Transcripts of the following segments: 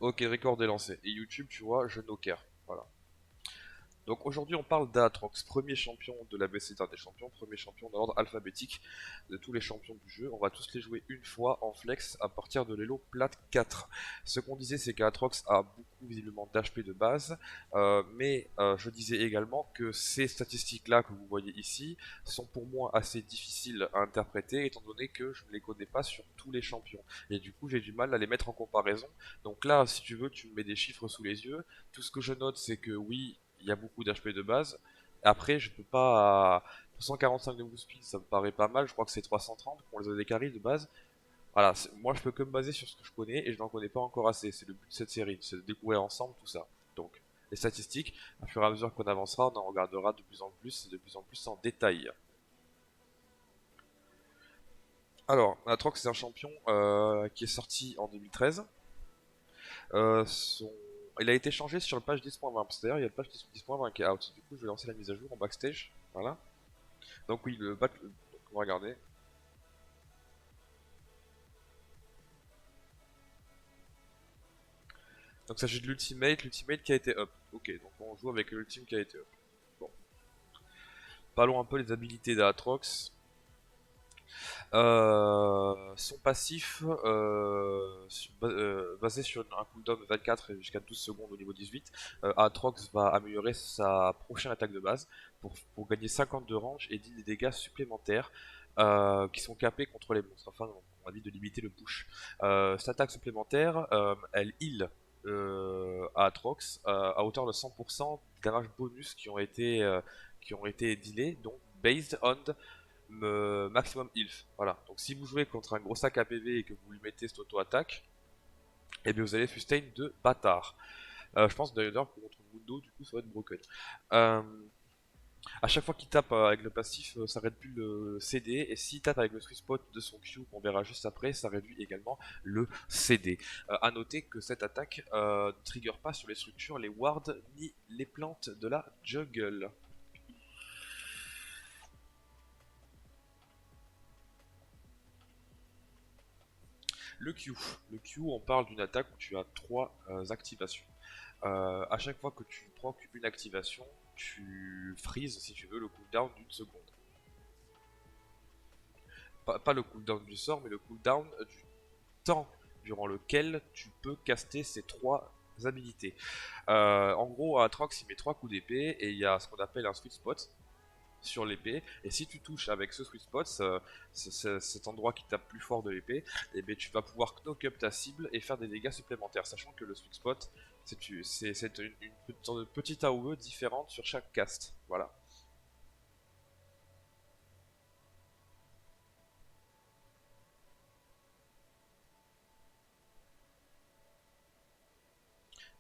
Ok, record est lancé. Et YouTube, tu vois, je no care. Voilà. Donc aujourd'hui on parle d'Aatrox, premier champion de la BC des champions, premier champion dans l'ordre alphabétique de tous les champions du jeu. On va tous les jouer une fois en flex à partir de l'Elo plate 4. Ce qu'on disait c'est qu'Aatrox a beaucoup visiblement d'HP de base, mais je disais également que ces statistiques là que vous voyez ici sont pour moi assez difficiles à interpréter étant donné que je ne les connais pas sur tous les champions. Et du coup j'ai du mal à les mettre en comparaison. Donc là si tu veux tu me mets des chiffres sous les yeux. Tout ce que je note c'est que oui il y a beaucoup d'HP de base. Après, je peux pas. 145 de move speed, ça me paraît pas mal. Je crois que c'est 330 pour les AD carry de base. Voilà, moi je peux que me baser sur ce que je connais et je n'en connais pas encore assez. C'est le but de cette série, c'est de découvrir ensemble tout ça. Donc, les statistiques, à fur et à mesure qu'on avancera, on en regardera de plus en plus et de plus en plus en détail. Alors, Atrox, c'est un champion qui est sorti en 2013. Son... Il a été changé sur le patch 10.20. C'est-à-dire, il y a le patch 10.20 qui est out. Du coup, je vais lancer la mise à jour en backstage. Voilà. Donc oui, le bac, donc, on va regarder. Donc ça s'agit de l'ultimate qui a été up. Ok, donc on joue avec l'ultime qui a été up. Bon, parlons un peu des habilités d'Aatrox. Son passif, basé sur un cooldown de 24 et jusqu'à 12 secondes au niveau 18, Aatrox va améliorer sa prochaine attaque de base pour gagner 50 de range et 10 des dégâts supplémentaires qui sont capés contre les monstres, afin on a dit de limiter le push. Cette attaque supplémentaire, elle heal à Aatrox à hauteur de 100% des damage bonus qui ont été dealés, donc based on maximum health. Voilà. Donc si vous jouez contre un gros sac à PV et que vous lui mettez cette auto-attaque, et bien vous allez sustain de bâtard. Je pense d'ailleurs que contre Mundo, du coup, ça va être broken. Euh, à chaque fois qu'il tape avec le passif, ça réduit le CD, et s'il tape avec le sweet spot de son Q, qu'on verra juste après, ça réduit également le CD. A noter que cette attaque ne trigger pas sur les structures, les wards, ni les plantes de la jungle. Le Q. Le Q, on parle d'une attaque où tu as trois activations. À chaque fois que tu procs une activation, tu freezes, si tu veux, le cooldown d'une seconde. Pas le cooldown du sort, mais le cooldown du temps durant lequel tu peux caster ces trois habilités. En gros, Atrox il met trois coups d'épée et il y a ce qu'on appelle un sweet spot sur l'épée, et si tu touches avec ce sweet spot, cet endroit qui tape plus fort de l'épée, et bien tu vas pouvoir knock up ta cible et faire des dégâts supplémentaires, sachant que le sweet spot c'est une petite AOE différente sur chaque cast. Voilà.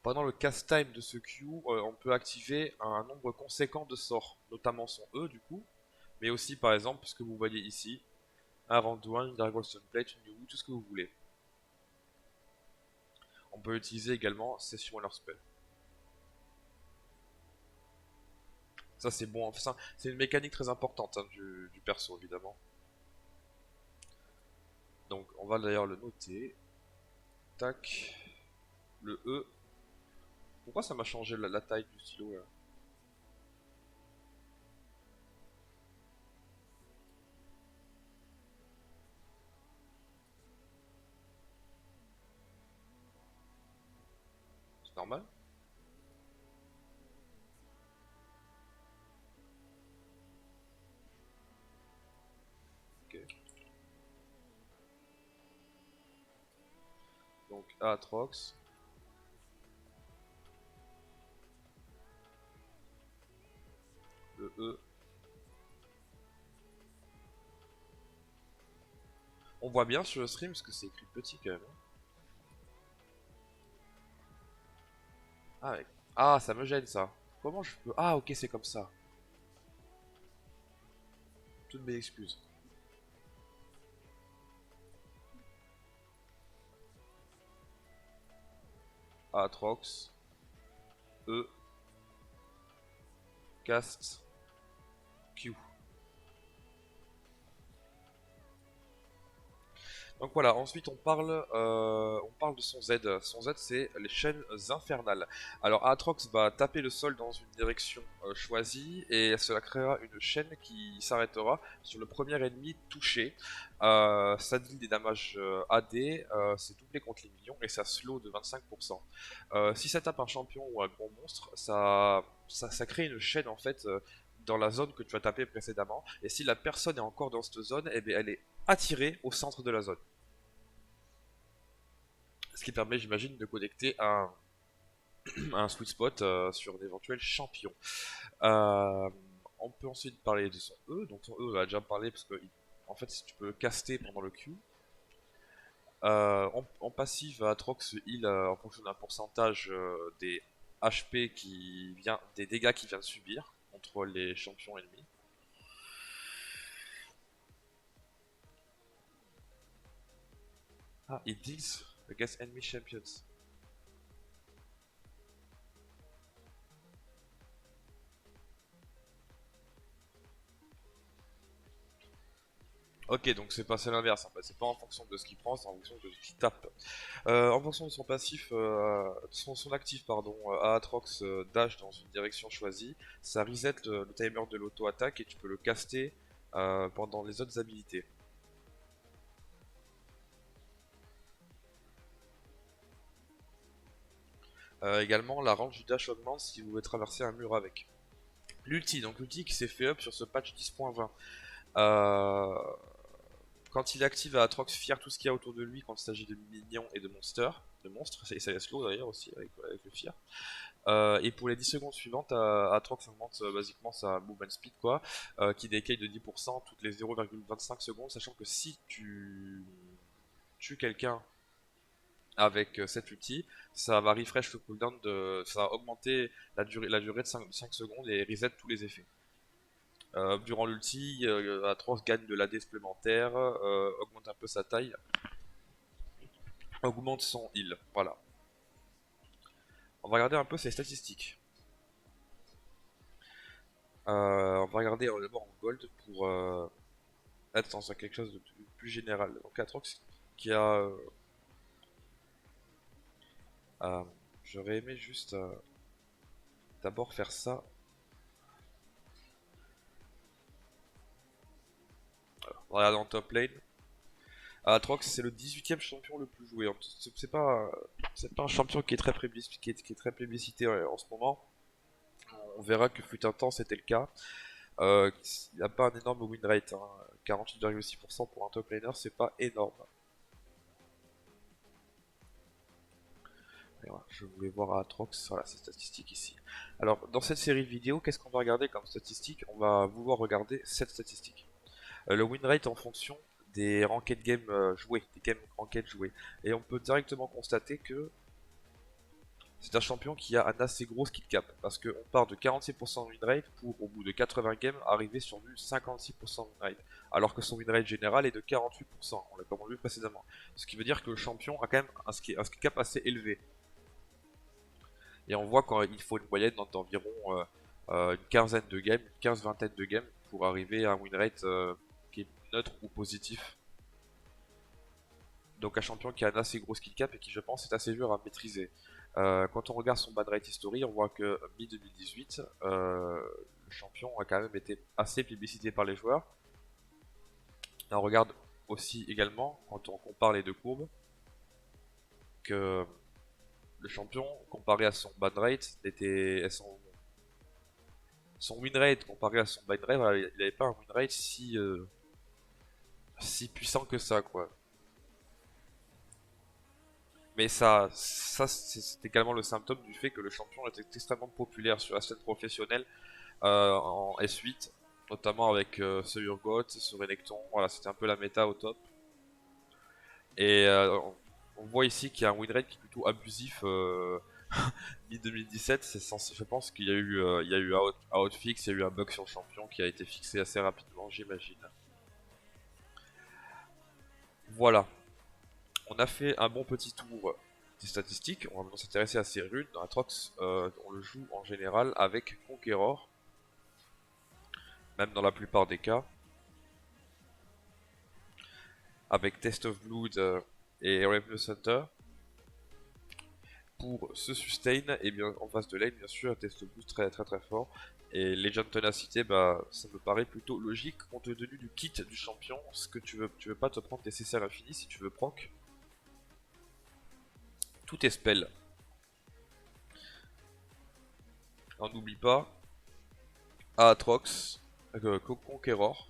Pendant le cast time de ce Q, on peut activer un nombre conséquent de sorts, notamment son E du coup, mais aussi par exemple ce que vous voyez ici, un Round 1, une Dragon Stone Plate, une New, tout ce que vous voulez. On peut utiliser également Session Waller Spell. Ça c'est bon, enfin, c'est une mécanique très importante hein, du perso évidemment. Donc on va d'ailleurs le noter. Tac. Le E. Pourquoi ça m'a changé la taille du stylo là? C'est normal? Ok. Donc Aatrox. Le E. On voit bien sur le stream parce que c'est écrit petit quand même, hein. Ah, ah, ça me gêne ça. Comment je peux... Ah ok c'est comme ça. Toutes mes excuses. Aatrox. E. Cast. Q. Donc voilà, ensuite on parle de son Z. Son Z, c'est les chaînes infernales. Alors Aatrox va taper le sol dans une direction choisie et cela créera une chaîne qui s'arrêtera sur le premier ennemi touché. Ça deal des damages AD, c'est doublé contre les minions et ça slow de 25%. Si ça tape un champion ou un gros monstre, ça crée une chaîne en fait dans la zone que tu as tapé précédemment. Et si la personne est encore dans cette zone, eh bien, elle est attirée au centre de la zone. Ce qui permet, j'imagine, de connecter un sweet spot sur d'éventuels champions. Euh, on peut ensuite parler de son E. Donc son E, on a déjà parlé parce que en fait, si tu peux le caster pendant le Q. En passive, Atrox heal en fonction d'un pourcentage des HP des dégâts qu'il vient de subir contre les champions ennemis. Ah, it deals against enemy champions. Ok, donc c'est l'inverse en fait, c'est pas en fonction de ce qu'il prend, c'est en fonction de ce qu'il tape. En fonction de son passif, son actif pardon, Aatrox dash dans une direction choisie, ça reset le timer de l'auto-attaque et tu peux le caster pendant les autres habilités. Également, la range du dash augmente si vous voulez traverser un mur avec. L'ulti, donc l'ulti qui s'est fait up sur ce patch 10.20. Euh, Quand il active Aatrox, fire tout ce qu'il y a autour de lui quand il s'agit de minions et de monstres, et ça laisse slow d'ailleurs aussi avec le fire. Et pour les 10 secondes suivantes, Aatrox augmente basiquement sa movement speed quoi, qui décaille de 10% toutes les 0,25 secondes, sachant que si tu tues quelqu'un avec cet outil, ça va refresh le cooldown ça va augmenter la durée de 5 secondes et reset tous les effets. Durant l'ulti, Atrox gagne de l'AD supplémentaire, augmente un peu sa taille, augmente son heal. Voilà. On va regarder un peu ses statistiques. On va regarder d'abord en gold pour être dans quelque chose de plus général. Donc Atrox qui a... euh, J'aurais aimé juste d'abord faire ça. Alors, on va regarder en top lane. Aatrox c'est le 18ème champion le plus joué. C'est pas un champion qui est très plébiscité en ce moment. On verra que fut un temps c'était le cas. Il n'y a pas un énorme win rate, hein. 48,6% pour un top laner, c'est pas énorme. Et voilà, je voulais voir Aatrox, voilà ces statistiques ici. Alors dans cette série de vidéos, qu'est-ce qu'on va regarder comme statistique? On va vouloir regarder cette statistique. Le win rate en fonction des ranked games joués, des games ranked joués. Et on peut directement constater que c'est un champion qui a un assez gros skill cap, parce qu'on part de 46% de win rate pour, au bout de 80 games, arriver sur du 56% de win rate, alors que son win rate général est de 48%, on l'a comme on l'a vu précédemment. Ce qui veut dire que le champion a quand même un skill cap assez élevé. Et on voit qu'il faut une moyenne d'environ une quinzaine de games, une quinzaine-vingtaine de games pour arriver à un win rate qui est neutre ou positif. Donc un champion qui a un assez gros skill cap et qui je pense est assez dur à maîtriser. Quand on regarde son ban rate history, on voit que mi-2018, le champion a quand même été assez publicité par les joueurs. Et on regarde aussi également, quand on compare les deux courbes, que le champion, comparé à son ban rate, son win rate comparé à son ban rate, voilà, il n'avait pas un win rate si puissant que ça, quoi. Mais ça c'est également le symptôme du fait que le champion était extrêmement populaire sur la scène professionnelle en S8, notamment avec ce Urgot, ce Renekton. Voilà, c'était un peu la méta au top. Et on voit ici qu'il y a un win rate qui est plutôt abusif. Mi-2017, je pense qu'il y a eu un hotfix, il y a eu un bug sur le champion qui a été fixé assez rapidement, j'imagine. Voilà, on a fait un bon petit tour des statistiques. On va maintenant s'intéresser à ces runes. Dans Atrox, on le joue en général avec Conqueror, même dans la plupart des cas. avec Test of Blood et Revenant Hunter. Pour ce sustain, et bien en face de lane, bien sûr, Test of Blood très très très fort. Et Legend Tenacité, bah ça me paraît plutôt logique compte tenu du kit du champion. Ce que tu veux pas te prendre nécessaire infini si tu veux proc. Tout est spell. On n'oublie pas Aatrox, Conqueror.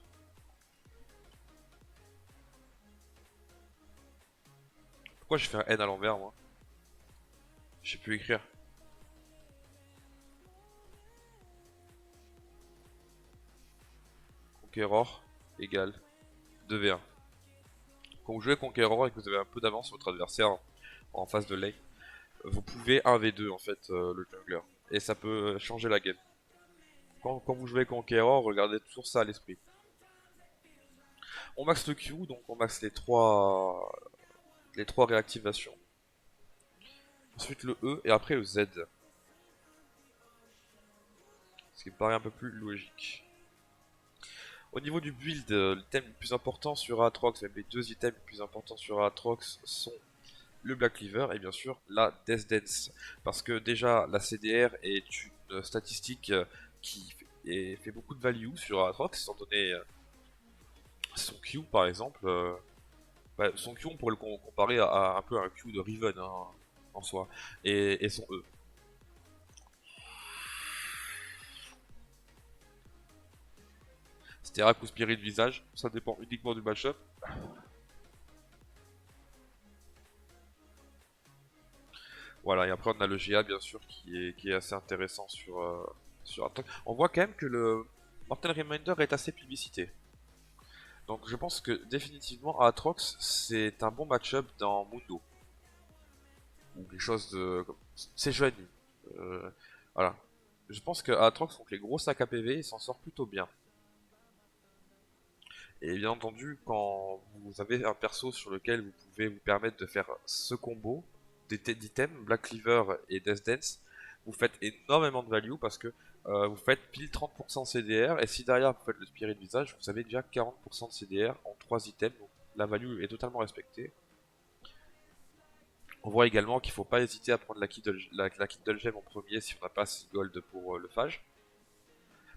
Pourquoi j'ai fait un N à l'envers moi? J'ai pu écrire. Conqueror égale 2v1. Quand vous jouez Conqueror et que vous avez un peu d'avance sur votre adversaire en phase de lane, vous pouvez 1v2 en fait le jungler. Et ça peut changer la game. Quand vous jouez Conqueror, regardez toujours ça à l'esprit. On max le Q, donc on max les trois réactivations. Ensuite le E et après le Z. Ce qui me paraît un peu plus logique. Au niveau du build, l'item le plus important sur Aatrox, même les deux items les plus importants sur Aatrox sont le Black Cleaver et bien sûr la Death Dance. Parce que déjà la CDR est une statistique qui fait beaucoup de value sur Aatrox, étant donné son Q par exemple. Son Q on pourrait le comparer à un peu un Q de Riven hein, en soi. Et son E. Sterak ou Spirit Visage, ça dépend uniquement du match-up. Voilà, et après on a le GA bien sûr qui est assez intéressant sur Attack. On voit quand même que le Mortal Reminder est assez publicité. Donc je pense que définitivement Aatrox c'est un bon match-up dans Mundo. Ou quelque chose de... C'est jeune. Euh, voilà. Je pense que Aatrox contre les gros sacs à PV il s'en sort plutôt bien. Et bien entendu quand vous avez un perso sur lequel vous pouvez vous permettre de faire ce combo d'items, Black Cleaver et Death Dance, vous faites énormément de value parce que vous faites pile 30% de CDR et si derrière vous faites le Spirit Visage, vous avez déjà 40% de CDR en 3 items, donc la value est totalement respectée. On voit également qu'il ne faut pas hésiter à prendre la Kindle Gem en premier si on n'a pas assez de gold pour le phage.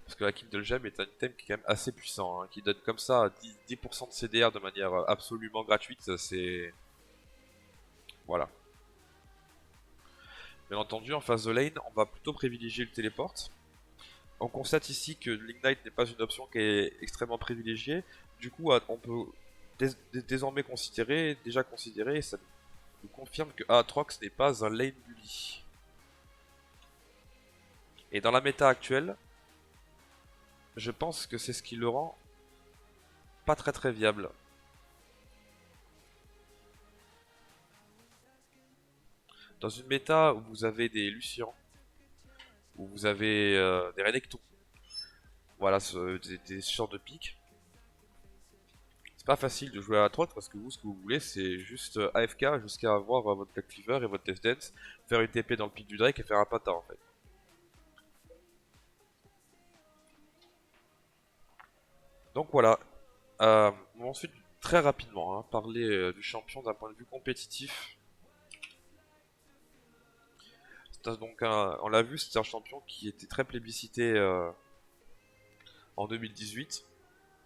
Parce que la Kindle Gem est un item qui est quand même assez puissant, hein, qui donne comme ça 10% de CDR de manière absolument gratuite, c'est... Voilà. Bien entendu, en phase de lane, on va plutôt privilégier le téléport. On constate ici que l'Ignite n'est pas une option qui est extrêmement privilégiée. Du coup, on peut désormais déjà considérer, et ça nous confirme que Aatrox n'est pas un lane bully. Et dans la méta actuelle, je pense que c'est ce qui le rend pas très très viable. Dans une méta où vous avez des Lucians, où vous avez des Renekton, voilà, des sortes de pics, c'est pas facile de jouer à 3 parce que vous, ce que vous voulez, c'est juste AFK jusqu'à avoir votre Black Cleaver et votre Death Dance, faire une TP dans le pic du Drake et faire un pata en fait. Donc voilà. On va ensuite très rapidement parler du champion d'un point de vue compétitif. Donc on l'a vu, c'était un champion qui était très plébiscité en 2018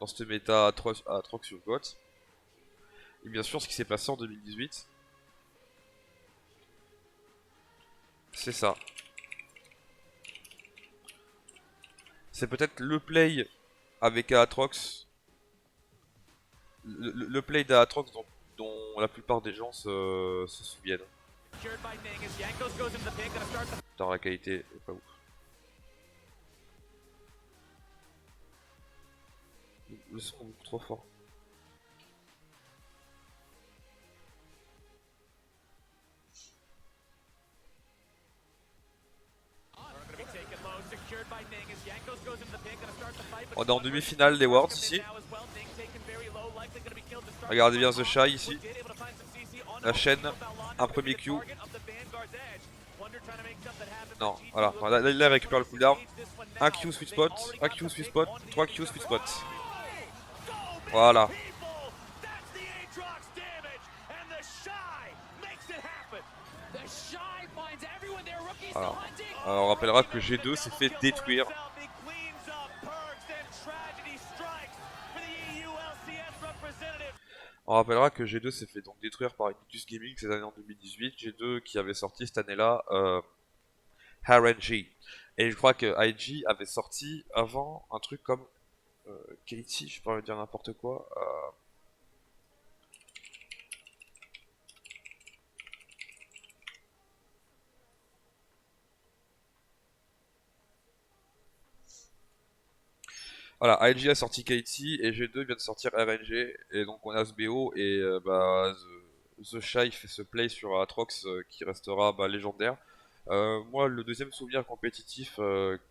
dans cette méta à Trox sur GOT. Et bien sûr, ce qui s'est passé en 2018, c'est ça. C'est peut-être le play avec Aatrox, le play d'Aatrox dont la plupart des gens se souviennent. Dans la qualité est pas ouf. Le son est beaucoup trop fort. On est en demi-finale des Worlds ici. Regardez bien The Shy ici. La chaîne, un premier Q. Non, voilà. Là, il récupère le cooldown. Un Q sweet spot, un Q sweet spot, 3 Q sweet spot. Voilà. Alors, on rappellera que G2 s'est fait détruire. On rappellera que G2 s'est fait donc détruire par Invictus Gaming cette année en 2018. G2 qui avait sorti cette année-là RNG. Et je crois que IG avait sorti avant un truc comme Katie, je peux pas dire n'importe quoi. Voilà, IG a sorti Katie et G2 vient de sortir RNG. Et donc on a ce BO et The Shy fait ce play sur Atrox qui restera légendaire. Moi, le deuxième souvenir compétitif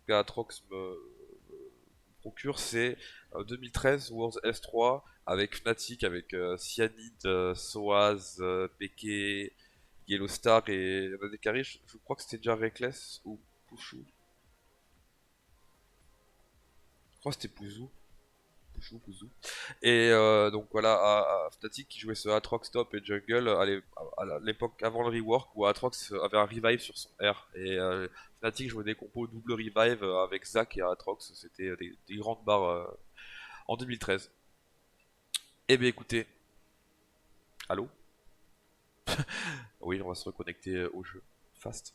qu'Atrox me procure, c'est 2013 Worlds S3 avec Fnatic, avec Cyanide, Soaz, Peke, Yellow Star et Nadekari. Je crois que c'était déjà Reckless ou Pushu. Je crois que c'était Pouzou. Pouzou. Et donc voilà, Fnatic qui jouait ce Atrox top et jungle à l'époque avant le rework où Atrox avait un revive sur son R. Et Fnatic jouait des compos double revive avec Zac et Atrox. C'était des grandes barres en 2013. Eh bien écoutez, allô. Oui, on va se reconnecter au jeu. Fast.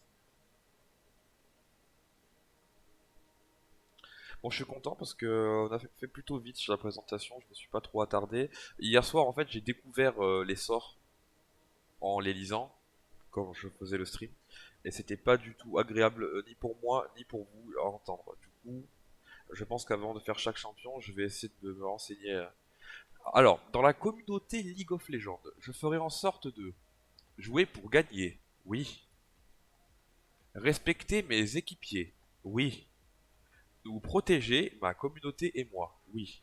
Bon, je suis content parce que on a fait plutôt vite sur la présentation, je me suis pas trop attardé. Hier soir, en fait, j'ai découvert les sorts en les lisant quand je faisais le stream. Et c'était pas du tout agréable, ni pour moi, ni pour vous à entendre. Du coup, je pense qu'avant de faire chaque champion, je vais essayer de me renseigner. Alors, dans la communauté League of Legends, je ferai en sorte de jouer pour gagner. Oui. Respecter mes équipiers. Oui. Ou protéger ma communauté et moi. Oui.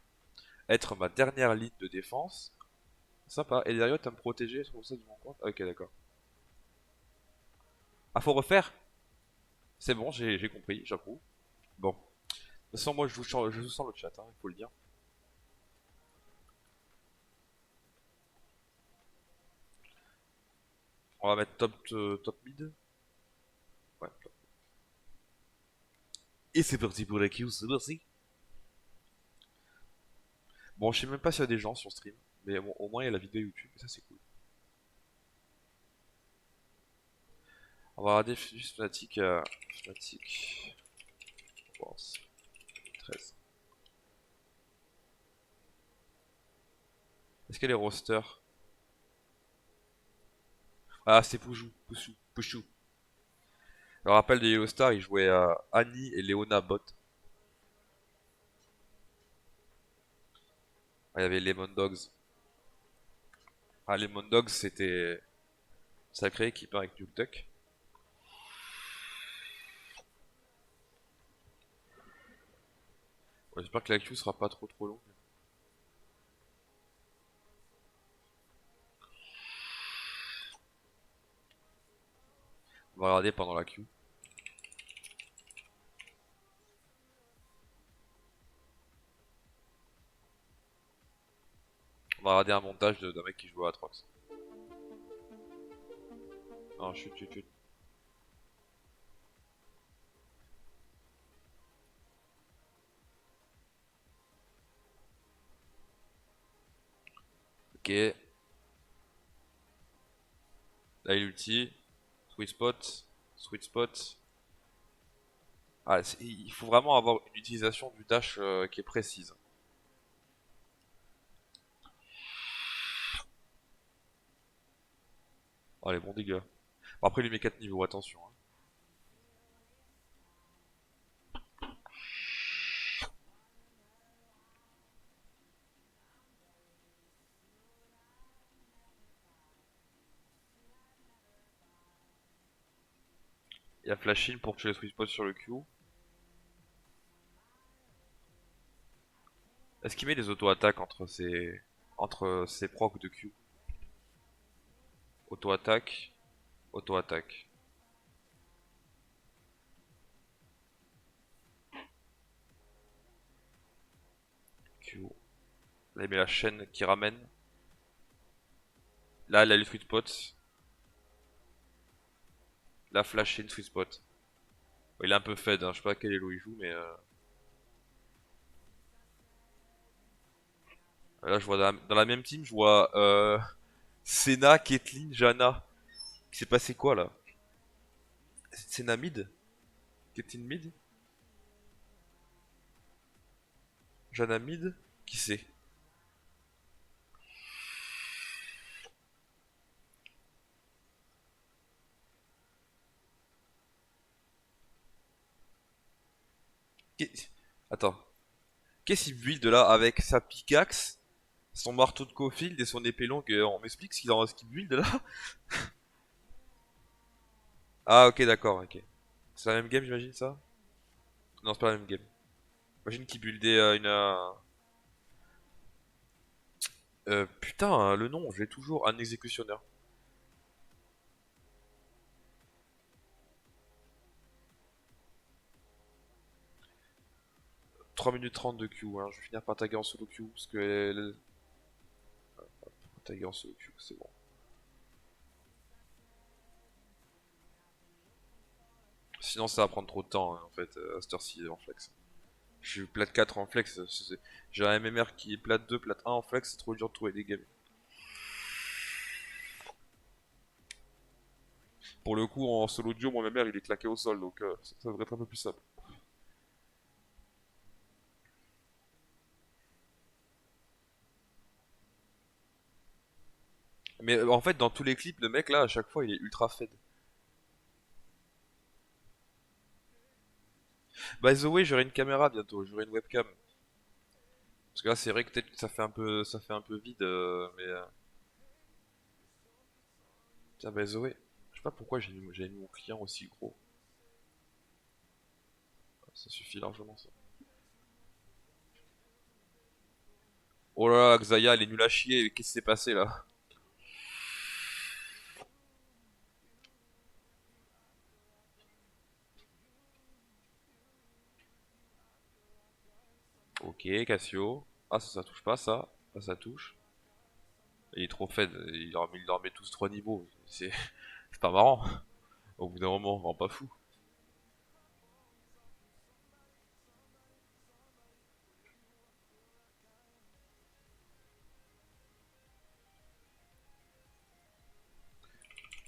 Être ma dernière ligne de défense. Sympa. Et derrière, t'as me protéger sur ça de mon compte. Ok, d'accord. Ah, faut refaire. C'est bon, j'ai compris, j'approuve. Bon. De toute façon, moi, je vous sens le chat, hein, il faut le dire. On va mettre top mid. Ouais. Et c'est parti pour la queue, c'est parti. Bon, je sais même pas s'il y a des gens sur stream. Mais bon, au moins, il y a la vidéo YouTube, et ça, c'est cool. On va regarder juste Fnatic. Fnatic. Force 13. Est-ce qu'elle est roster? Ah, c'est Poujou. Pouchou. Je me rappelle de Yellow Star, il jouait Annie et Leona bot. Ah, il y avait Lemon Dogs. Ah, Lemon Dogs, c'était sacré équipe hein, avec Duke Duck. Ouais, j'espère que la queue sera pas trop longue. On va regarder pendant la queue. On va regarder un montage d'un mec qui joue à Atrox. Non, chut. Ok. Là, il ulti. Sweet spot. Sweet spot. Ah, il faut vraiment avoir une utilisation du dash qui est précise. Oh, les bons dégâts. Bon, après, lui met 4 niveaux, attention. Hein. Il y a flash in pour tuer le sweet spot sur le Q. Est-ce qu'il met des auto-attaques entre ses procs de Q? Auto-attaque. Auto-attaque. Q. Là, il met la chaîne qui ramène. Là, il a les sweet spots. La Flash in Sweet Spot. Il est un peu fed, hein. Je sais pas à quel elo il joue, mais là je vois dans la même team, je vois Senna, Caitlyn, Jana. Il s'est passé quoi là? Senna mid? Caitlyn mid? Jana mid? Qui c'est? Qui- Attends. Qu'est-ce qu'il build là avec sa pickaxe, son marteau de Cofield et son épée longue? On m'explique ce qu'il build là? Ah ok d'accord, ok. C'est la même game j'imagine ça? Non c'est pas la même game. J'imagine qu'il buildait putain, le nom, j'ai toujours un exécutionneur. 3 minutes 30 de Q, hein. Je vais finir par taguer en solo Q, parce que taguer en solo Q, c'est bon. Sinon ça va prendre trop de temps, hein, en fait, à cette heure-ci en flex. Je suis plat 4 en flex, j'ai un MMR qui est plat 2, plat 1 en flex, c'est trop dur de trouver des games. Pour le coup, en solo duo, mon MMR il est claqué au sol, donc ça devrait être un peu plus simple. Mais en fait, dans tous les clips, le mec là, à chaque fois, il est ultra fed. By the way, j'aurai une caméra bientôt, j'aurai une webcam. Parce que là, c'est vrai que peut-être que ça fait un peu vide, mais tiens, by the way, je sais pas pourquoi j'ai mis mon client aussi gros. Ça suffit largement ça. Oh là là, Xayah, elle est nulle à chier. Qu'est-ce qui s'est passé là? Ok, Cassio. Ah, ça touche pas ça. Ça touche. Il est trop faible. Il leur met tous 3 niveaux. C'est pas marrant. Au bout d'un moment, on rend pas fou.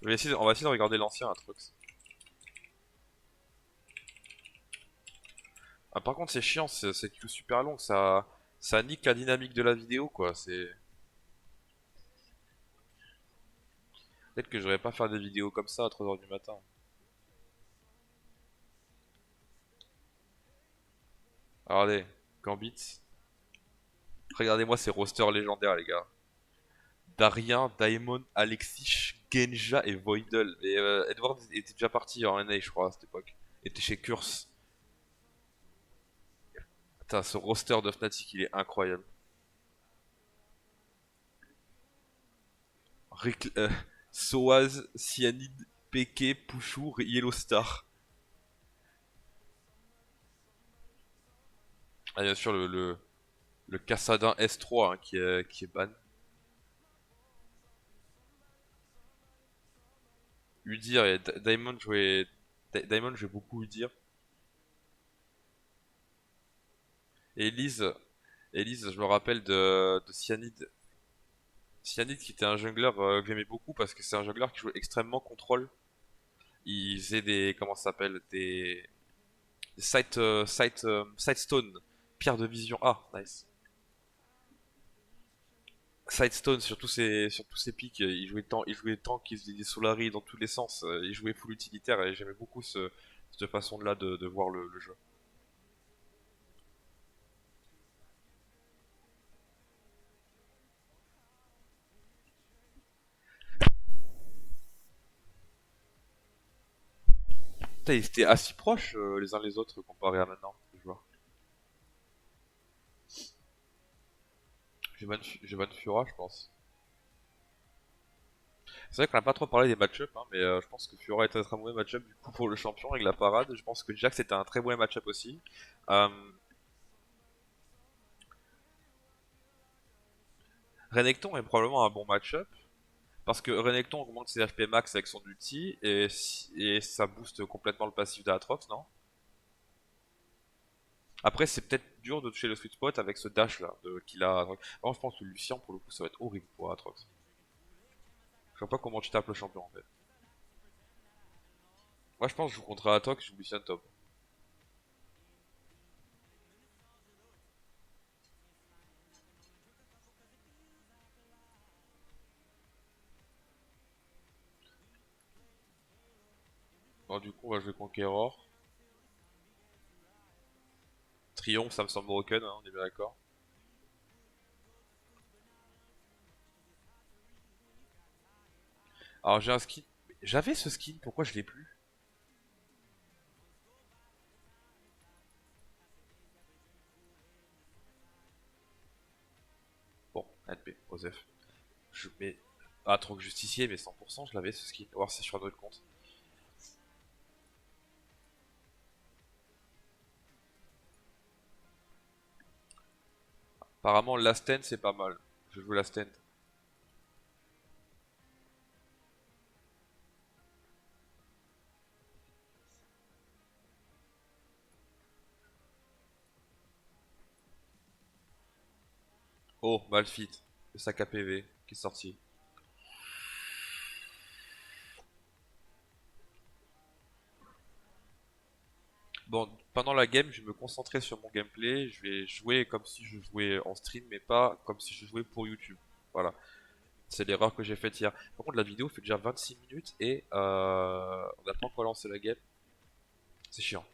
On va essayer de regarder l'ancien Atrox. Ah, par contre, c'est chiant, cette queue super longue. Ça nique la dynamique de la vidéo, quoi. C'est peut-être que je devrais pas faire des vidéos comme ça à 3 heures du matin. Regardez, Gambit. Regardez-moi ces rosters légendaires, les gars. Darien, Daemon, Alexis, Genja et Voidel. Et Edward était déjà parti en NA, je crois, à cette époque. Il était chez Curse. Putain, ce roster de Fnatic, il est incroyable. Rick, Soaz, Cyanide, Peke, Pouchou, Yellow Star. Ah, bien sûr, le Cassadin S3 hein, qui est ban. Udyr et Diamond jouait beaucoup Udyr. Et Elise, je me rappelle de Cyanide. Cyanide qui était un jungler que j'aimais beaucoup parce que c'est un jungler qui jouait extrêmement contrôle. Il faisait des, comment ça s'appelle, des side stone, pierre de vision. Ah, nice. Side stone sur tous ses pics, il jouait tank, il faisait des Solari dans tous les sens, il jouait full utilitaire et j'aimais beaucoup cette façon là de voir le jeu. Putain, ils étaient assez proches les uns les autres comparé à maintenant, les joueurs. J'ai ban Fura, je pense. C'est vrai qu'on n'a pas trop parlé des match-up, hein, mais je pense que Fiora était un très mauvais match-up du coup pour le champion avec la parade. Je pense que Jax était un très mauvais match-up aussi. Euh, Renekton est probablement un bon match-up, Parce que Renekton augmente ses HP max avec son ulti et ça booste complètement le passif d'Aatrox, non? Après, c'est peut-être dur de toucher le sweet spot avec ce dash là qu'il a. Vraiment, je pense que Lucien, pour le coup, ça va être horrible pour Aatrox. Je vois pas comment tu tapes le champion en fait. Moi, je pense que je joue contre Aatrox, je joue Lucien top. Bon, du coup, on va jouer Conqueror. Triomphe, ça me semble broken, hein, on est bien d'accord. Alors, j'ai un skin. J'avais ce skin, pourquoi je l'ai plus? Bon, NP, Osef. Je mets. Aatrox justicier, mais 100%, je l'avais ce skin. On va voir si c'est sur un autre compte. Apparemment, Last End, c'est pas mal. Je joue Last End. Oh, Malphite, le sac à PV qui est sorti. Bon, pendant la game, je vais me concentrer sur mon gameplay. Je vais jouer comme si je jouais en stream, mais pas comme si je jouais pour YouTube. Voilà, c'est l'erreur que j'ai faite hier. Par contre, la vidéo fait déjà 26 minutes et on n'a pas encore lancé la game. C'est chiant.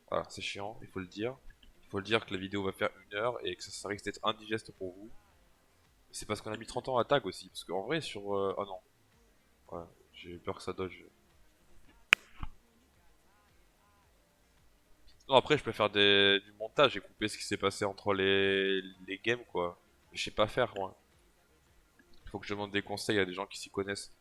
Voilà, c'est chiant, il faut le dire. Il faut le dire que la vidéo va faire 1 heure et que ça risque d'être indigeste pour vous. C'est parce qu'on a mis 30 ans à tag aussi. Parce qu'en vrai, sur. Oh non, ouais, j'ai peur que ça dodge. Non, après, je peux faire du montage et couper ce qui s'est passé entre les games, quoi. Mais je sais pas faire, moi. Il faut que je demande des conseils à des gens qui s'y connaissent.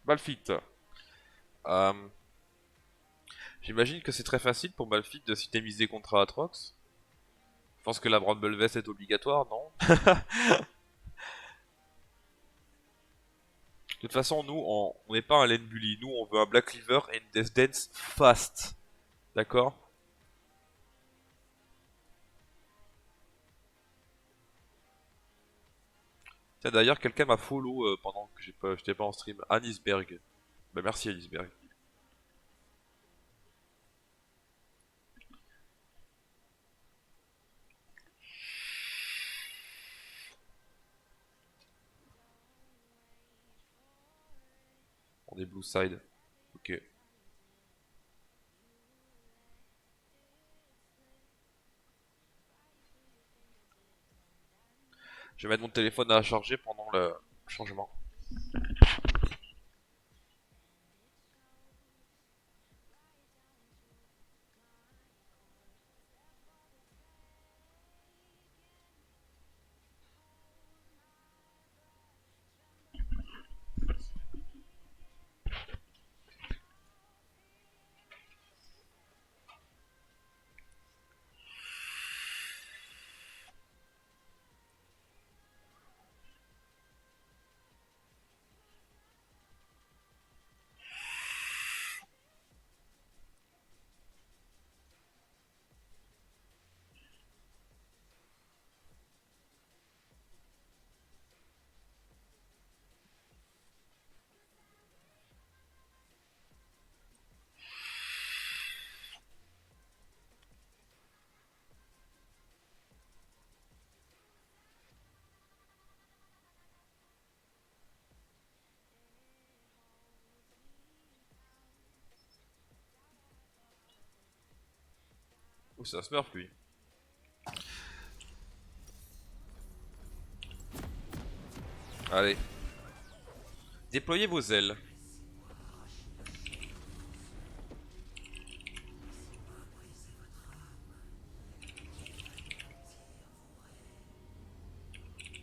Malphite. Euh, J'imagine que c'est très facile pour Malphite de s'itemiser contre Aatrox. Je pense que la Bramble Vest est obligatoire, non? De toute façon, nous, on n'est pas un lane bully. Nous, on veut un Black Cleaver et une Death Dance fast. D'accord? Tiens, d'ailleurs, quelqu'un m'a follow pendant que j'étais pas en stream. Anisberg. Bah, merci, Anisberg. On est blue side. Ok. Je vais mettre mon téléphone à charger pendant le changement. Oh, c'est un smurf, lui. Allez. Déployez vos ailes.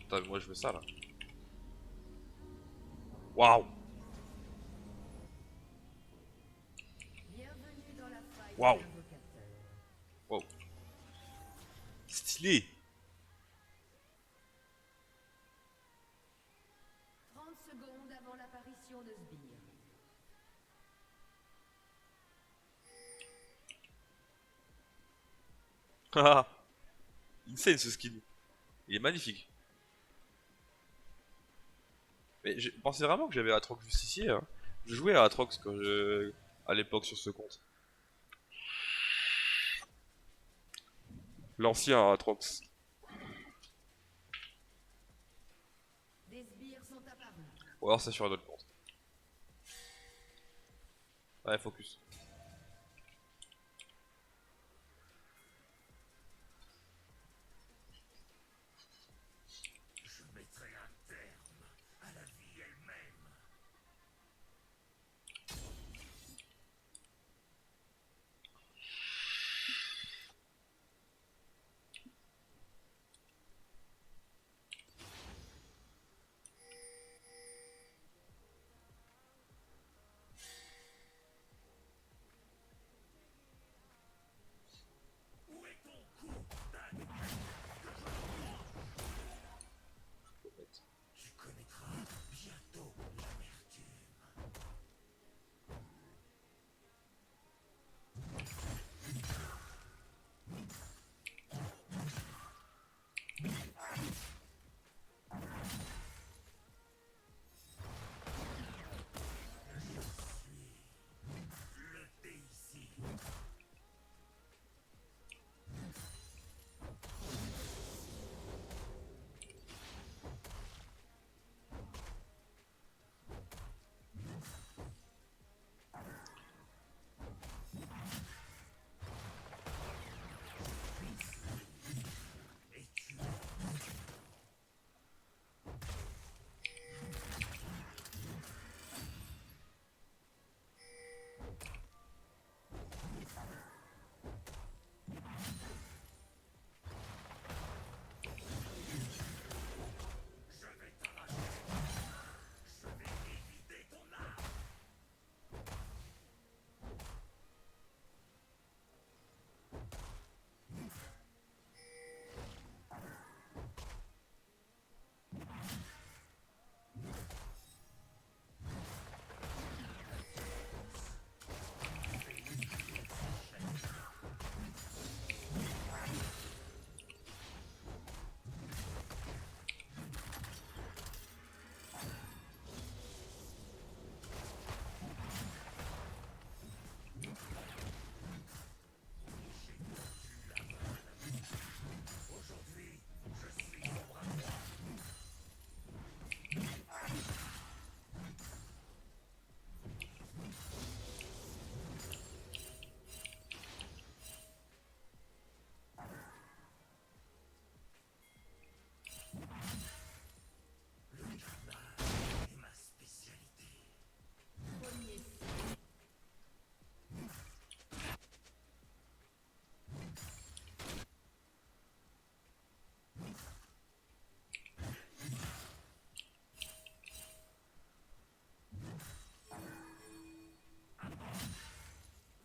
Putain, mais moi je veux ça là. Waouh! Bienvenue dans la faille de Waouh! l'invocateur. Waouh! Stylé! 30 secondes avant l'apparition de Sbire. Haha! Insane ce skin. Il est magnifique. Mais je pensais vraiment que j'avais Atrox Justicier. Hein. Je jouais à Atrox à l'époque sur ce compte. L'ancien Atrox. Des sbires sont apparus. Ou alors c'est sur un autre compte. Ouais, focus. Je mettrai un terme à la vie elle-même. Où est ton coup, Dan? Faut mettre. Tu connaîtras bientôt l'amertume. Le Daisy. Je vais t'arracher. Je vais éviter ton âme. Aujourd'hui, je suis ton bras droit. Le carnage est ma spécialité. Premier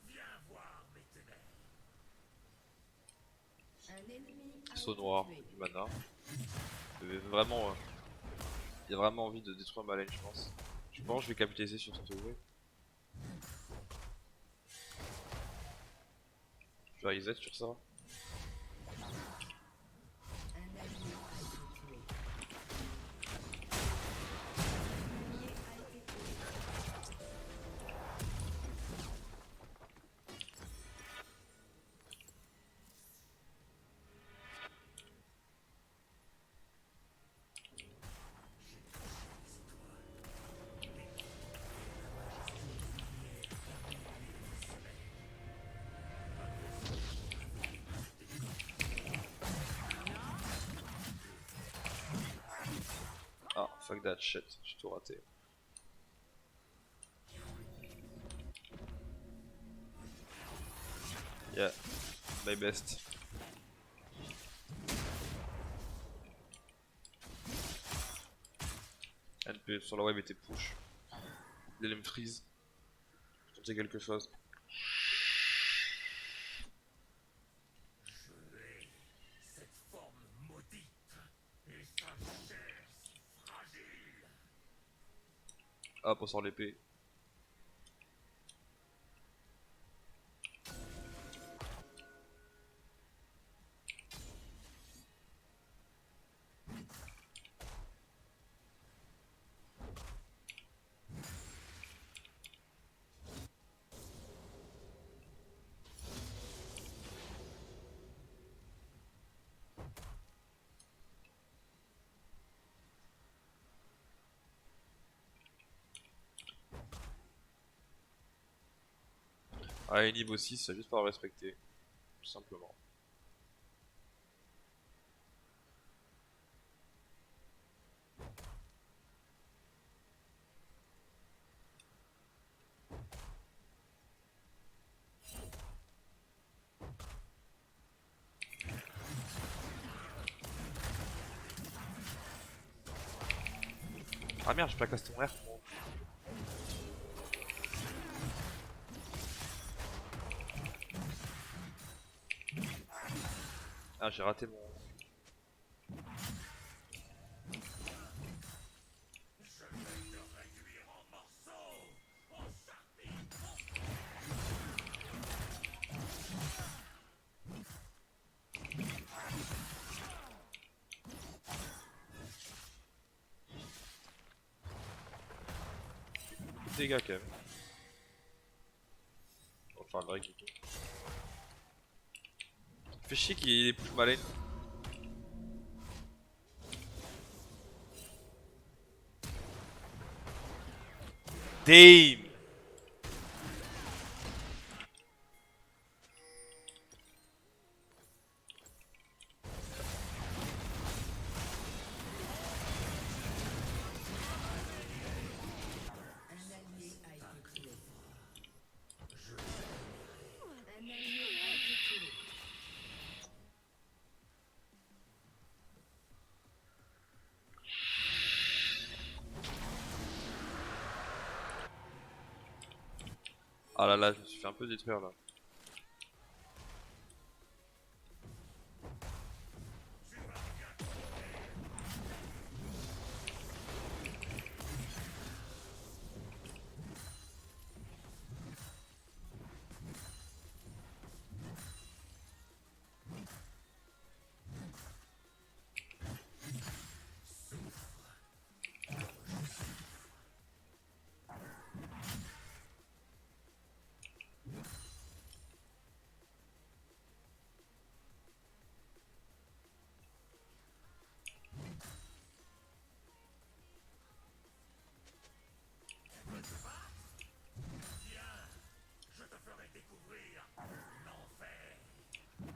Viens voir mes ténèbres. un ennemi a Saut été noir, tué. du mana. Vraiment, il a vraiment envie de détruire ma lane, je pense. Je pense que je vais capitaliser sur son TOV. Je vais reset sur ça. Un allié a été tué. Un allié a été tué. Ah, fuck that shit, j'ai tout raté. Yeah, my best. NP sur la web était push. Il me freeze. Je tentais quelque chose. Je hais cette forme maudite et sa chair si fragile. Hop, on sort l'épée. Ah, et niveau 6, c'est juste pas à respecter. Tout simplement. Ah merde, je placasse ton R. Ah, j'ai raté mon. Je vais te réduire en morceaux, en charpie. Dégâts quand même. Enfin, le break du tout. Fait chier qu'il est plus malin. Damn! Un allié a été tué. Un allié a été tué. Ah là là, je me suis fait un peu détruire là. Je te ferai découvrir l'enfer. Je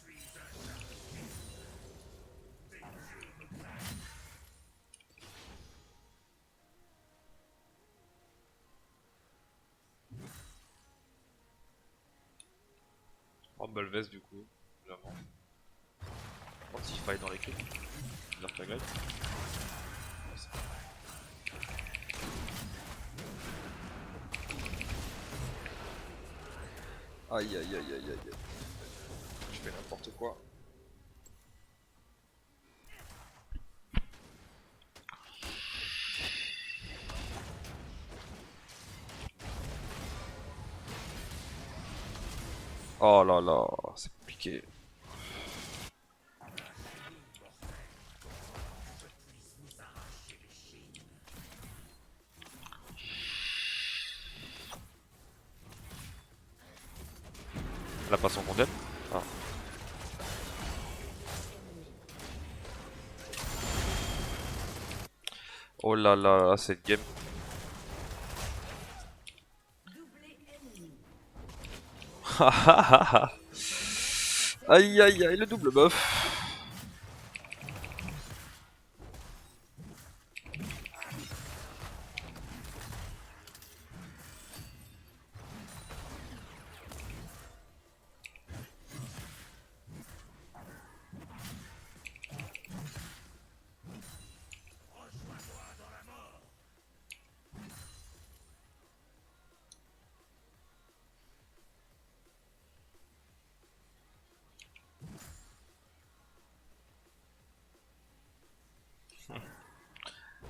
suis un charpie. Des dieux me craignent. Rumble Vest du coup, évidemment. Anti-fight dans l'équipe. Dark Agrate. Aïe aïe aïe aïe aïe aïe. Je fais n'importe quoi. Oh là là, c'est compliqué. La passion mondiale. Ah. Oh là là, cette game. Doublé ennemi. Aïe aïe aïe, le double buff.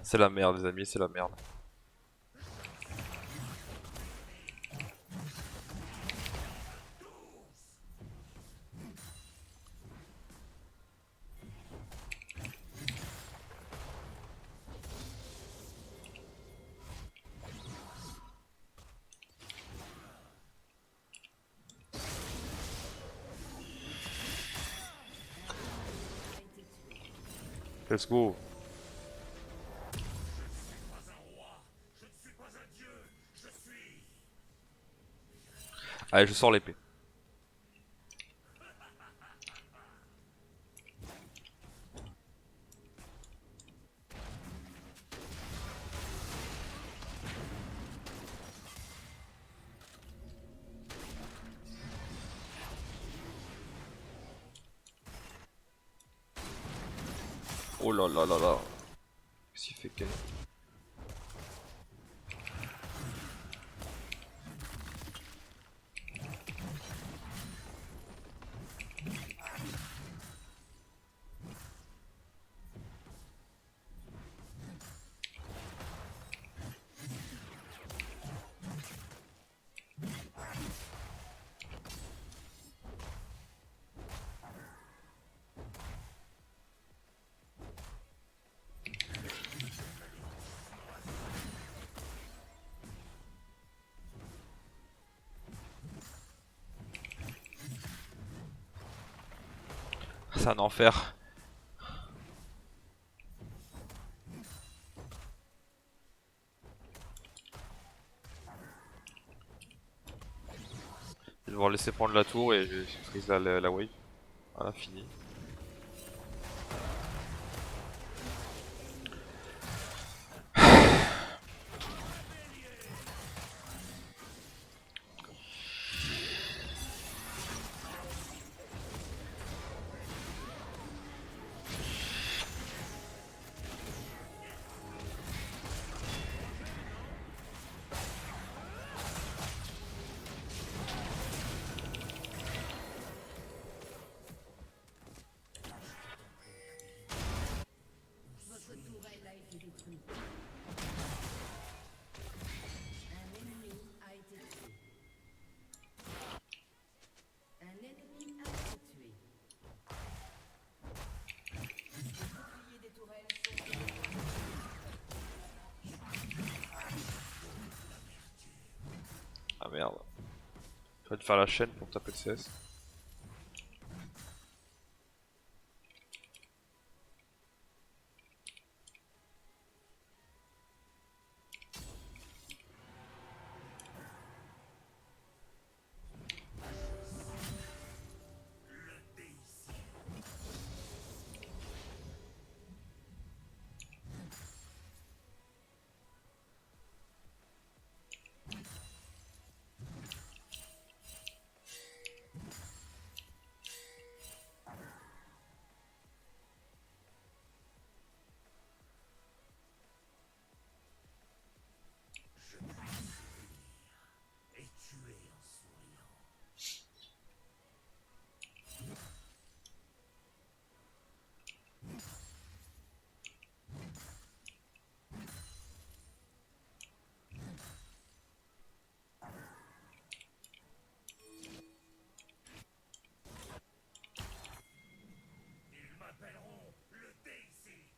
C'est la merde les amis, c'est la merde. Let's go. Pas un roi, je ne suis pas un dieu, je suis... Allez, je sors l'épée. Oh là là là là. Qu'est-ce qu'il fait Ken? C'est un enfer. Je vais devoir laisser prendre la tour et je freeze la wave. Voilà, fini. Votre tourelle a été détruite. Un ennemi a été tué. Un ennemi a été tué. Les boucliers des tourelles sont... Ah merde. Je vais te faire la chaîne pour taper le CS. Et tuer en souriant. Ils m'appelleront le Déicide.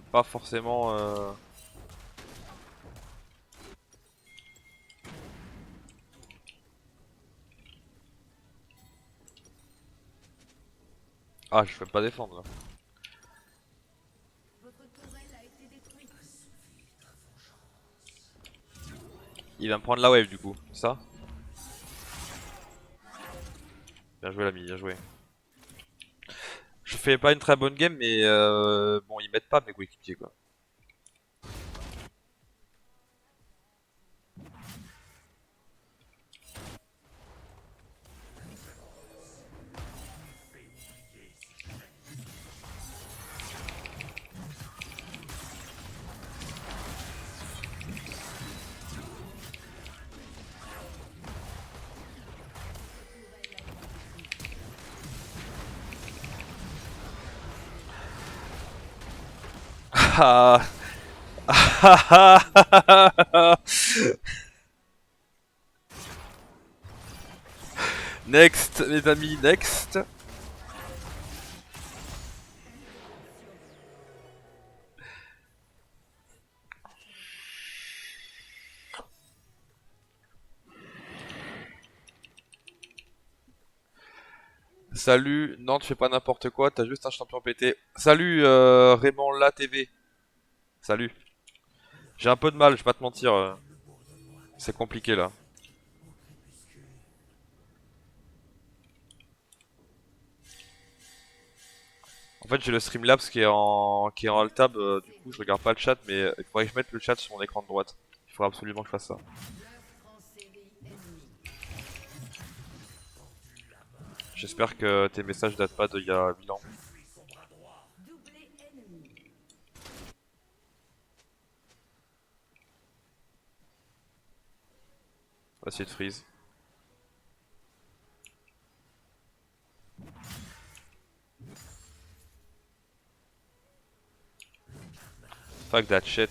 Pas forcément. Ah, je peux pas défendre là. Votre tourelle a été détruite. Il va me prendre la wave du coup, c'est ça? Bien joué l'ami, bien joué. Je fais pas une très bonne game, mais bon, ils mettent pas mes coéquipiers quoi. Ah. Next, mes amis, next. Salut, non, tu fais pas n'importe quoi, t'as juste un champion pété. Salut, Raymond La TV. Salut. J'ai un peu de mal, je vais pas te mentir. C'est compliqué là. En fait, j'ai le Streamlabs qui est en alt-tab, du coup, je regarde pas le chat, mais il faudrait que je mette le chat sur mon écran de droite. Il faudrait absolument que je fasse ça. En série ennemie. J'espère que tes messages datent pas d'il y a 1000 ans. Doublé ennemi. On va essayer de freeze. Fuck that shit.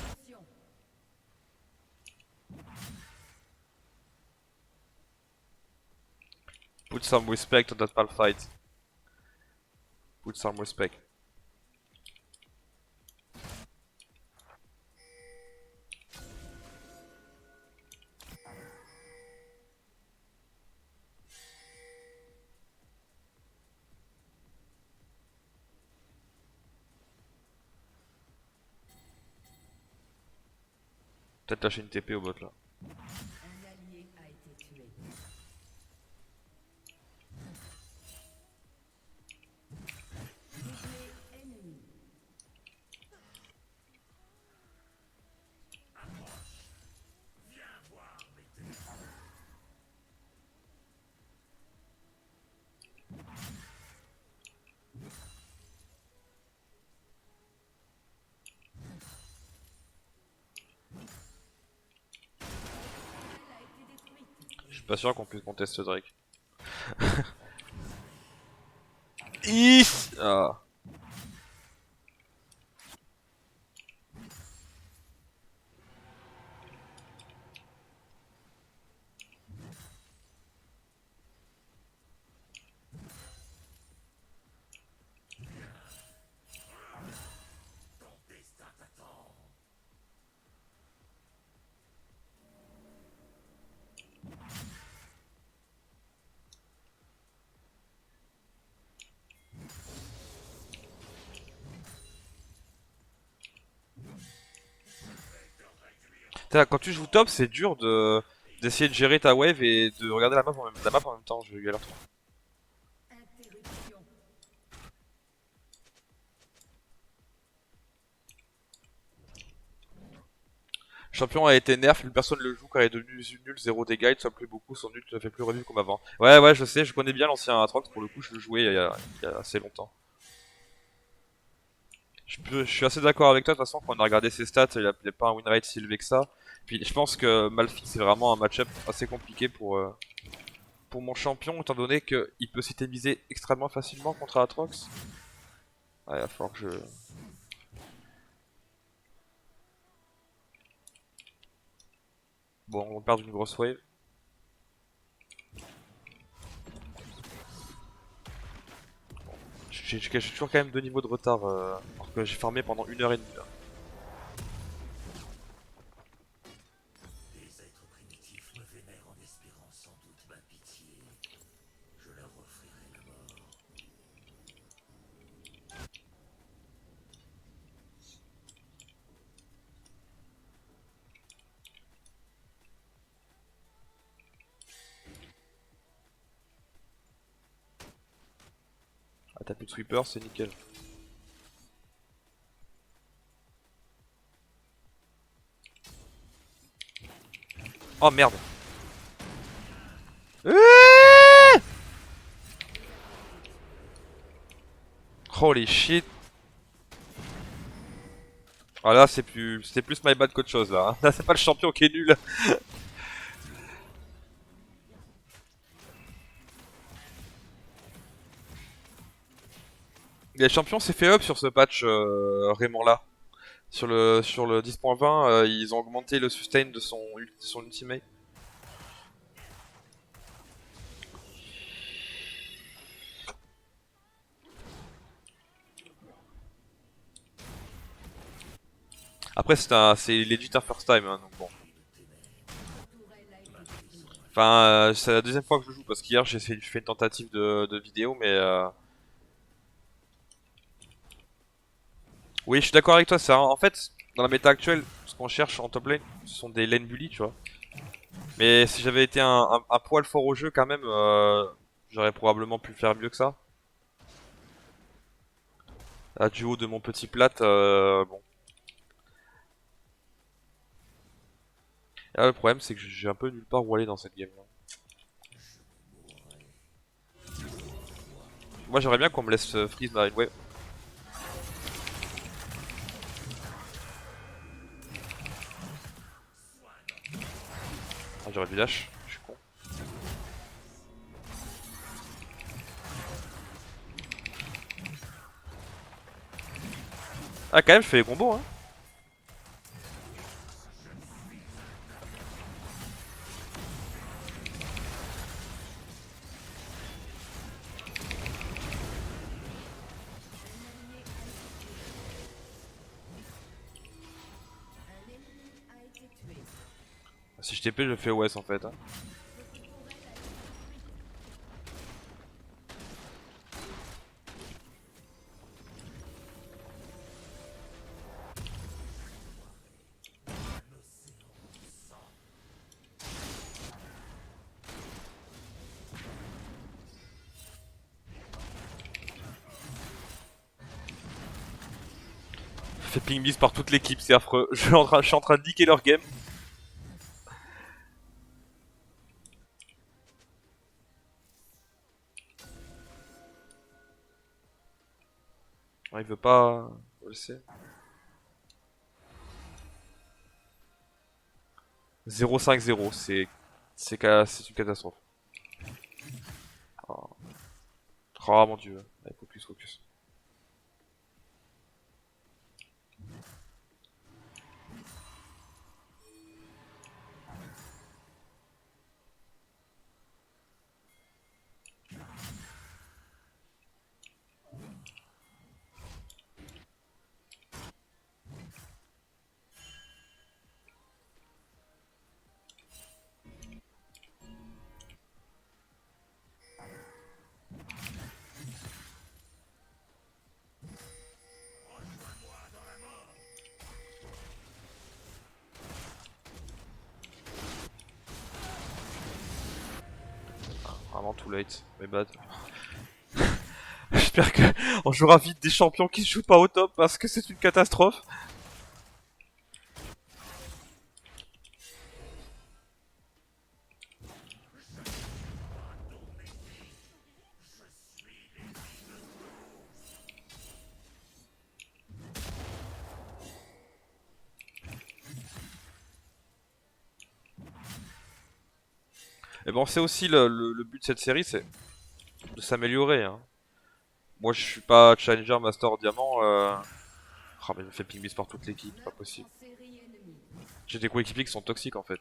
Attention. Put some respect on that pal fight. Put some respect. Peut-être lâcher une TP au bot là. Un allié a été tué. Doublé ennemi. Elle a été détruite. Je suis pas sûr qu'on puisse contester Drake. Is ah. Putain, quand tu joues top, c'est dur d'essayer de gérer ta wave et de regarder la map en même temps. Je galère trop. Interruption. Champion a été nerf, plus personne le joue car il est devenu nul, 0 dégâts, il ne soit plus beaucoup, son nul ne fait plus revivre comme avant. Ouais, ouais, je sais, je connais bien l'ancien Atrox, pour le coup, je le jouais il y a assez longtemps. Je suis assez d'accord avec toi, de toute façon, quand on a regardé ses stats, il a pas un win rate si élevé que ça. Puis je pense que Malphite, c'est vraiment un match-up assez compliqué pour mon champion, étant donné qu'il peut s'itemiser extrêmement facilement contre Atrox. Ouais, il va falloir que je... Bon, on perd une grosse wave. J'ai toujours quand même 2 niveaux de retard, alors que j'ai farmé pendant 1 heure et demie là. Des êtres primitifs me vénèrent en espérant sans doute ma pitié. Je leur offrirai la mort. Ah, t'as plus de sweeper, c'est nickel. Oh merde. Holy shit. Ah là, c'était plus my bad qu'autre chose là, hein. Là, c'est pas le champion qui est nul. Les champions s'est fait up sur ce patch Raymond là. Sur le 10.20, ils ont augmenté le sustain de son ultimate. Après, c'est legit un first time, hein, donc bon. Enfin, c'est la deuxième fois que je joue parce qu'hier j'ai fait une tentative de vidéo, mais oui, je suis d'accord avec toi. En fait, dans la méta actuelle, ce qu'on cherche en top lane, ce sont des lane bully, tu vois. Mais si j'avais été un poil fort au jeu, quand même, j'aurais probablement pu faire mieux que ça. À du haut de mon petit plat, bon. Et là, le problème, c'est que j'ai un peu nulle part où aller dans cette game. Moi, j'aimerais bien qu'on me laisse freeze dans une wave. Ah, j'aurais dû dash, je suis con. Ah, quand même, je fais les combos, hein. Si je TP, je fais OS en fait, hein. Je fais ping miss par toute l'équipe, c'est affreux. Je suis en train de niquer leur game. Ouais, il veut pas. Je le sais. 0-5-0, c'est une catastrophe. Oh, oh mon dieu. Allez, focus, focus. Vraiment too late, mais bad. J'espère que on jouera vite des champions qui se jouent pas au top parce que c'est une catastrophe. Et bon, c'est aussi le but de cette série, c'est de s'améliorer, hein. Moi, je suis pas Challenger, Master, Diamant. Ah, mais il me fait ping miss par toute l'équipe, pas possible. J'ai des coéquipiers qui sont toxiques en fait.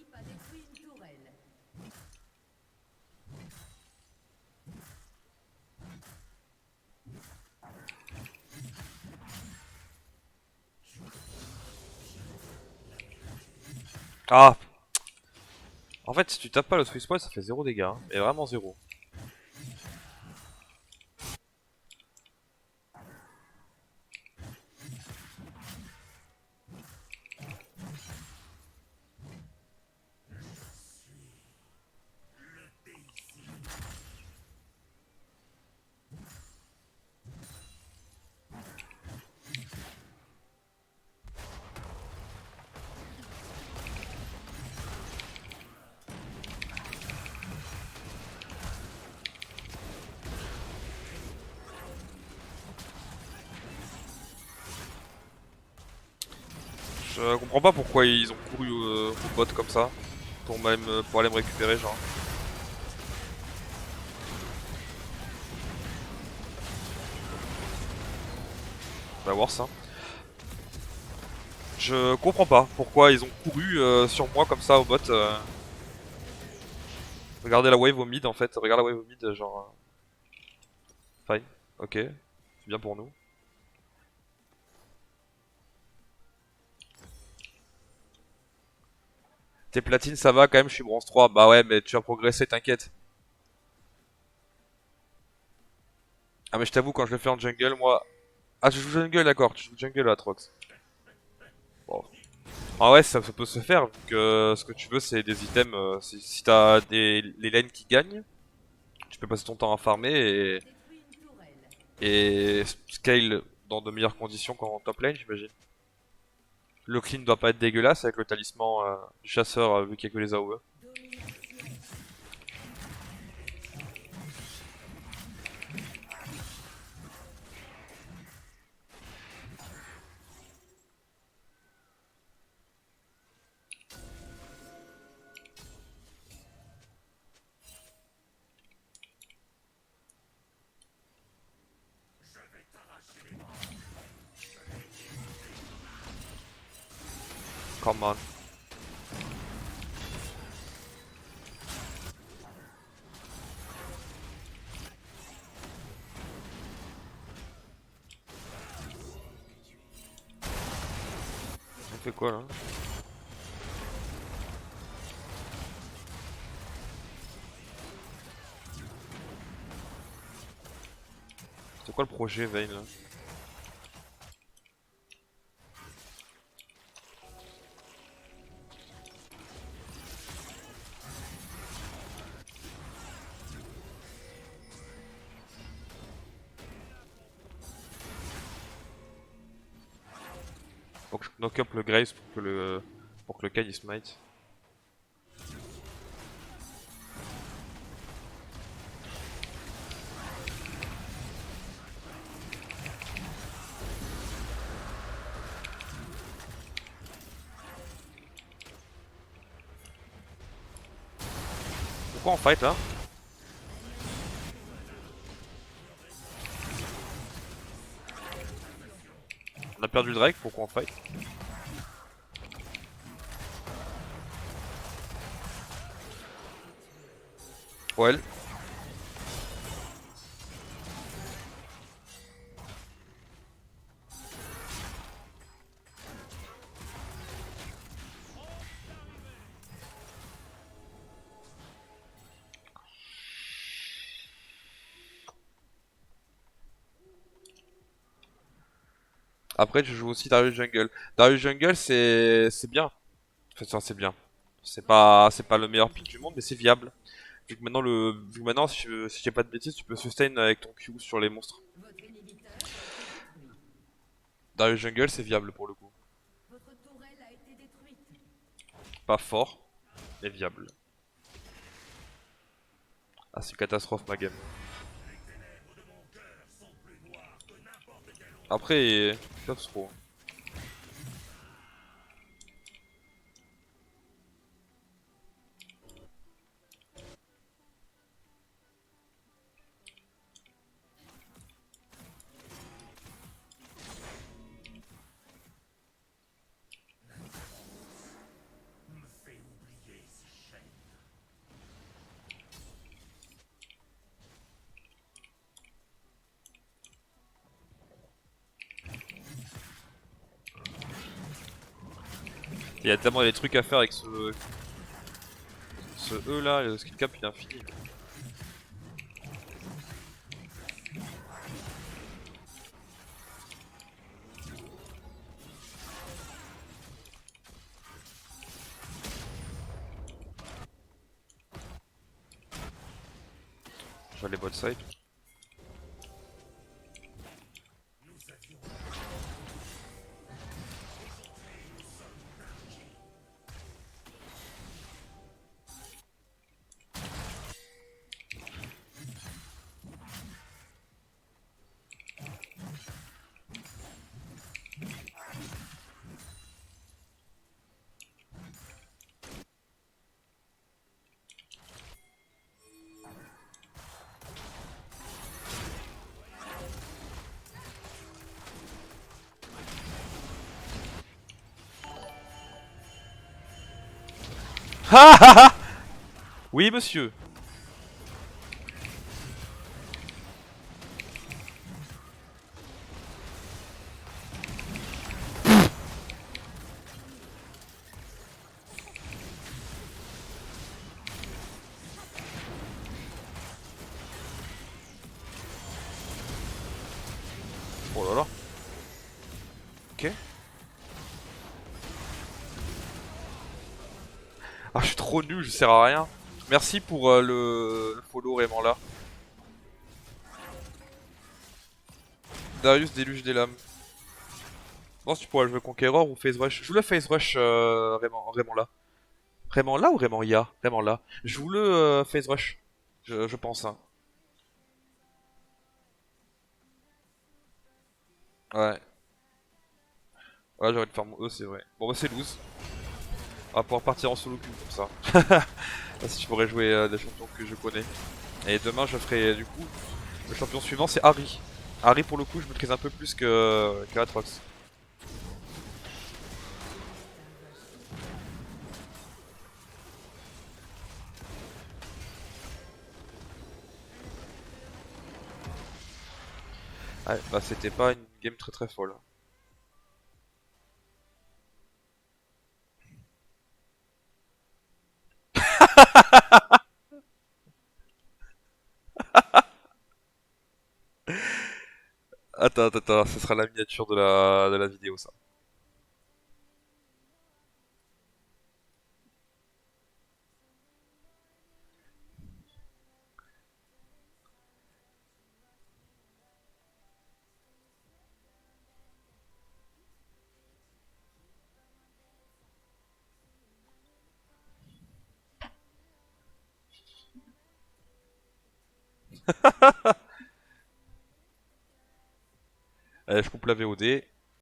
équipe a détruit une tourelle. Ah. En fait, si tu tapes pas le sweet spot, ça fait 0 dégâts. Hein. Mais vraiment 0. Je comprends pas pourquoi ils ont couru au bot comme ça. Pour aller me récupérer, genre. On va voir ça. Je comprends pas pourquoi ils ont couru sur moi comme ça au bot. Regardez la wave au mid en fait. Regarde la wave au mid, genre. Fine. Ok. C'est bien pour nous. Tes platines ça va quand même, je suis bronze 3. Bah ouais, mais tu vas progresser, t'inquiète. Ah mais je t'avoue, quand je le fais en jungle, moi... Ah, tu joues jungle, d'accord, tu joues jungle Atrox. Bon. Ah ouais, ça peut se faire, vu que ce que tu veux c'est des items. Si t'as les lanes qui gagnent, tu peux passer ton temps à farmer Détruit une tourelle. et scale dans de meilleures conditions qu'en top lane, j'imagine. Le clean doit pas être dégueulasse avec le talisman du chasseur vu qu'il y a que les AOE. Domination. Come on. On fait quoi là? C'est quoi le projet Vayne là? Faut que je knock up le Grace pour que le Kyle il smite. Pourquoi on fight là? On a perdu le Drake, pourquoi on fight? Ouais. Après, je joue aussi Darius Jungle. Darius Jungle, c'est bien. Enfin, ça, c'est bien. C'est pas le meilleur pick du monde, mais c'est viable. Vu que maintenant, si j'ai pas de bêtises, tu peux sustain avec ton Q sur les monstres. Votre inhibiteur a été détruit. Darius Jungle, c'est viable pour le coup. Votre tourelle a été détruite. Pas fort, mais viable. Ah, c'est catastrophe ma game. Après, pas trop. me fait oublier Il y a tellement des trucs à faire avec ce E là, le skill cap il est infini. Je vais aller bot side. Ha ha ha. Oui monsieur. Oh là là. Ok. Ah je suis trop nul, je sers à rien. Merci pour le follow vraiment là. Darius déluge des lames. Non, si tu pourrais jouer Conqueror ou Phase Rush. Je joue le Phase Rush vraiment là. Vraiment là ou vraiment ya? Vraiment là. Je joue le Phase Rush. Je pense hein. Ouais. Ouais j'aurais dû faire mon E c'est vrai. Bon bah c'est loose. On va pouvoir partir en solo queue comme ça. Là, si tu pourrais jouer des champions que je connais. Et demain je ferai du coup. Le champion suivant c'est Harry. Harry pour le coup je maîtrise un peu plus que Atrox. Ouais, bah c'était pas une game très folle. Attends, ce sera la miniature de la vidéo ça. Allez, je coupe la VOD.